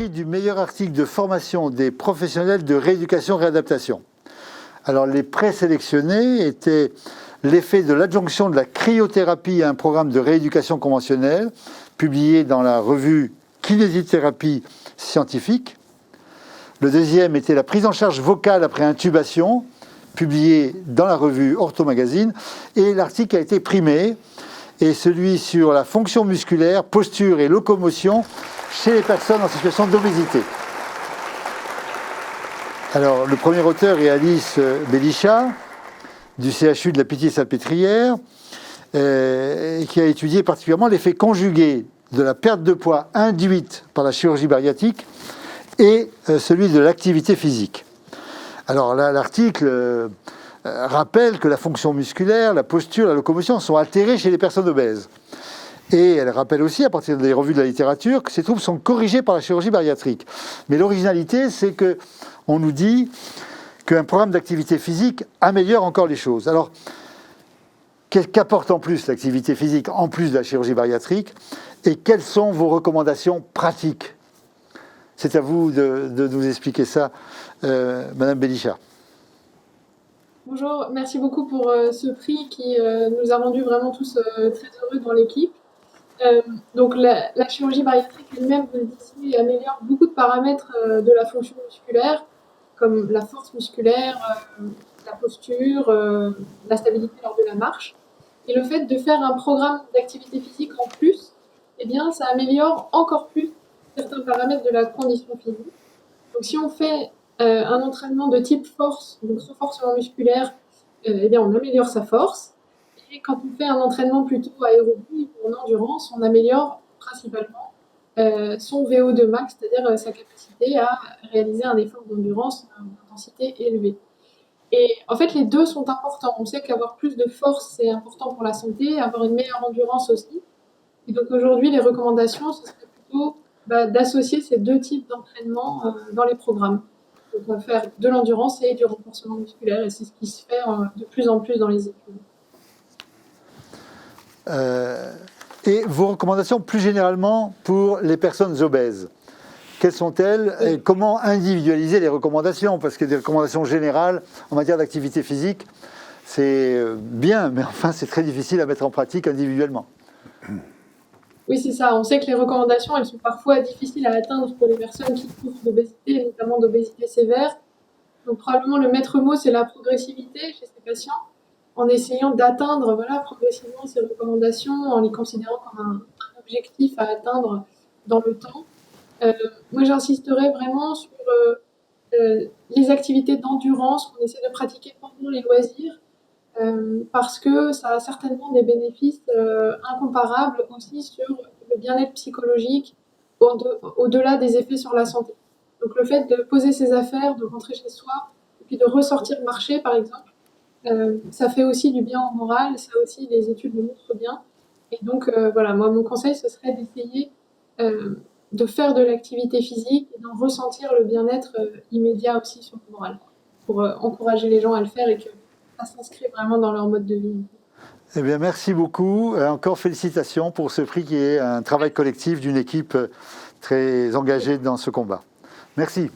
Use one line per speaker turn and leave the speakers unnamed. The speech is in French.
prix du meilleur article de formation des professionnels de rééducation-réadaptation. Alors, les présélectionnés étaient l'effet de l'adjonction de la cryothérapie à un programme de rééducation conventionnelle, publié dans la revue Kinésithérapie scientifique. Le deuxième était la prise en charge vocale après intubation, publié dans la revue Ortho Magazine. Et l'article a été primé, et celui sur la fonction musculaire, posture et locomotion chez les personnes en situation d'obésité. Alors, le premier auteur est Alice Belisha, du CHU de la Pitié-Salpêtrière, qui a étudié particulièrement l'effet conjugué de la perte de poids induite par la chirurgie bariatrique et celui de l'activité physique. Alors là, l'article rappelle que la fonction musculaire, la posture, la locomotion sont altérées chez les personnes obèses. Et elle rappelle aussi, à partir des revues de la littérature, que ces troubles sont corrigés par la chirurgie bariatrique. Mais l'originalité, c'est qu'on nous dit qu'un programme d'activité physique améliore encore les choses. Alors, qu'apporte en plus l'activité physique, en plus de la chirurgie bariatrique, et quelles sont vos recommandations pratiques? C'est à vous de nous expliquer ça, Madame Belisha.
Bonjour, merci beaucoup pour ce prix qui nous a rendus vraiment tous très heureux dans l'équipe. Donc la chirurgie bariatrique elle-même, vous le disiez, améliore beaucoup de paramètres de la fonction musculaire, comme la force musculaire, la posture, la stabilité lors de la marche. Et le fait de faire un programme d'activité physique en plus, eh bien, ça améliore encore plus certains paramètres de la condition physique. Donc si on fait un entraînement de type force, donc renforcement musculaire, eh bien, on améliore sa force. Et quand on fait un entraînement plutôt aérobie ou en endurance, on améliore principalement son VO2 max, c'est-à-dire sa capacité à réaliser un effort d'endurance d'intensité élevée. Et en fait, les deux sont importants. On sait qu'avoir plus de force, c'est important pour la santé, avoir une meilleure endurance aussi. Et donc aujourd'hui, les recommandations, ce serait plutôt d'associer ces deux types d'entraînement dans les programmes. Donc on va faire de l'endurance et du renforcement musculaire, et c'est ce qui se fait de plus en plus dans les études.
Et vos recommandations plus généralement pour les personnes obèses, quelles sont-elles et comment individualiser les recommandations? Parce que des recommandations générales en matière d'activité physique, c'est bien, mais enfin c'est très difficile à mettre en pratique individuellement.
Oui, c'est ça. On sait que les recommandations, elles sont parfois difficiles à atteindre pour les personnes qui souffrent d'obésité, notamment d'obésité sévère. Donc probablement le maître mot, c'est la progressivité chez ces patients, en essayant d'atteindre progressivement ces recommandations, en les considérant comme un objectif à atteindre dans le temps. Moi, j'insisterai vraiment sur les activités d'endurance qu'on essaie de pratiquer pendant les loisirs, parce que ça a certainement des bénéfices incomparables aussi sur le bien-être psychologique, au-delà des effets sur la santé. Donc le fait de poser ses affaires, de rentrer chez soi, et puis de ressortir marcher par exemple, ça fait aussi du bien au moral, ça aussi les études le montrent bien. Et donc voilà, moi mon conseil ce serait d'essayer de faire de l'activité physique et d'en ressentir le bien-être immédiat aussi sur le moral, pour encourager les gens à le faire et que ça s'inscrit vraiment dans leur mode de vie.
Eh bien, merci beaucoup. Encore félicitations pour ce prix qui est un travail collectif d'une équipe très engagée dans ce combat. Merci.